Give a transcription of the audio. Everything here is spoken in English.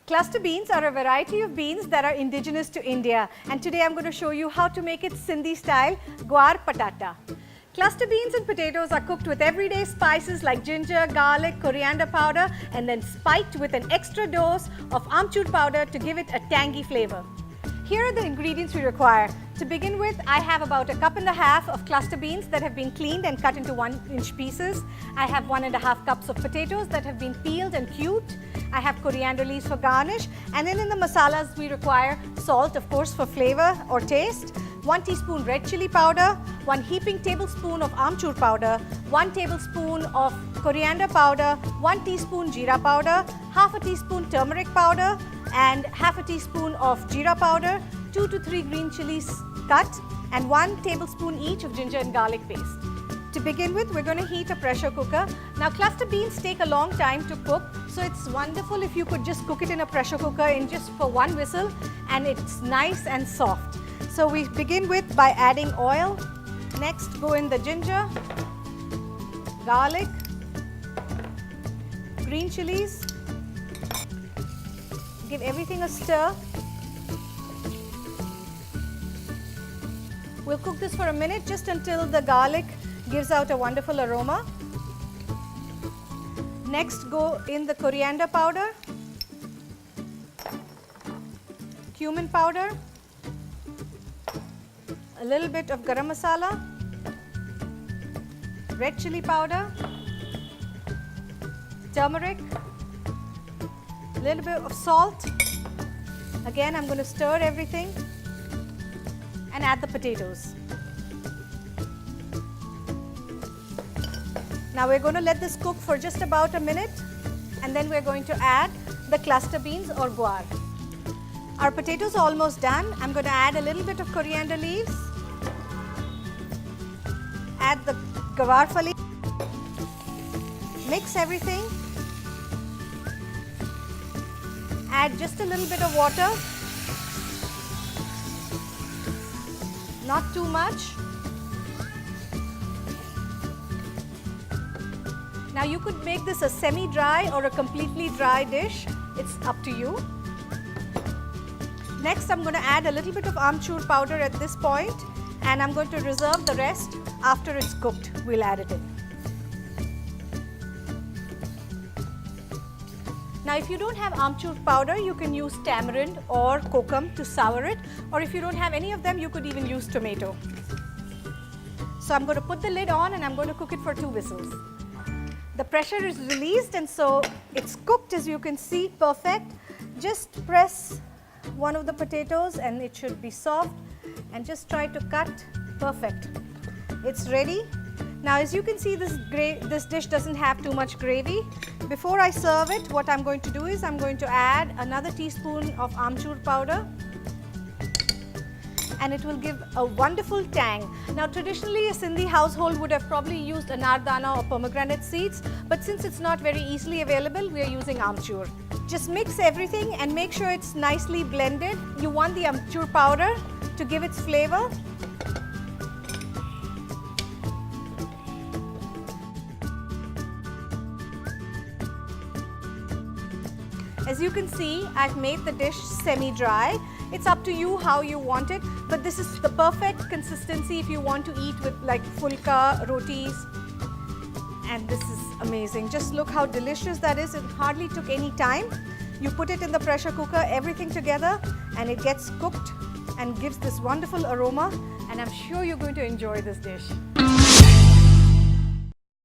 Cluster beans are a variety of beans that are indigenous to India, and today I'm going to show you how to make it Sindhi style gwaar patata. Cluster beans and potatoes are cooked with everyday spices like ginger, garlic, coriander powder, and then spiked with an extra dose of amchur powder to give it a tangy flavor. Here are the ingredients we require. To begin with, I have about 1.5 cups of cluster beans that have been cleaned and cut into 1-inch pieces. I have 1.5 cups of potatoes that have been peeled and cubed. I have coriander leaves for garnish, and then in the masalas we require salt, of course, for flavor or taste, 1 teaspoon red chili powder, 1 heaping tablespoon of amchur powder, 1 tablespoon of coriander powder, 1 teaspoon jeera powder, half a teaspoon turmeric powder, and half a teaspoon of jeera powder, 2 to 3 green chilies cut, and 1 tablespoon each of ginger and garlic paste. To begin with, we're going to heat a pressure cooker. Now, cluster beans take a long time to cook, so it's wonderful if you could just cook it in a pressure cooker in just for 1 whistle, and it's nice and soft. So we begin with by adding oil. Next, go in the ginger, garlic, green chilies. Give everything a stir. We'll cook this for a minute just until the garlic gives out a wonderful aroma. Next, go in the coriander powder, cumin powder, a little bit of garam masala, red chili powder, turmeric, a little bit of salt. Again, I'm going to stir everything and add the potatoes. Now we're going to let this cook for just about a minute, and then we're going to add the cluster beans or gwaar. Our potatoes are almost done. I'm going to add a little bit of coriander leaves, add the Gawarfali, mix everything, add just a little bit of water, not too much. Now you could make this a semi-dry or a completely dry dish. It's up to you. Next, I'm going to add a little bit of amchur powder at this point, and I'm going to reserve the rest after it's cooked. We'll add it in. Now, if you don't have amchur powder, you can use tamarind or kokum to sour it, or if you don't have any of them, you could even use tomato. So I'm going to put the lid on and I'm going to cook it for 2 whistles. The pressure is released, and so it's cooked, as you can see, perfect. Just press one of the potatoes and it should be soft, and just try to cut. Perfect. It's ready. Now, as you can see, this dish doesn't have too much gravy. Before I serve it, what I'm going to do is I'm going to add another teaspoon of amchur powder, and it will give a wonderful tang. Now, traditionally a Sindhi household would have probably used anardana or pomegranate seeds, but since it's not very easily available, we are using amchur. Just mix everything and make sure it's nicely blended. You want the amchur powder to give its flavor. As you can see, I've made the dish semi-dry. It's up to you how you want it, but this is the perfect consistency if you want to eat with like phulka, rotis, and this is amazing. Just look how delicious that is. It hardly took any time. You put it in the pressure cooker, everything together, and it gets cooked and gives this wonderful aroma, and I'm sure you're going to enjoy this dish.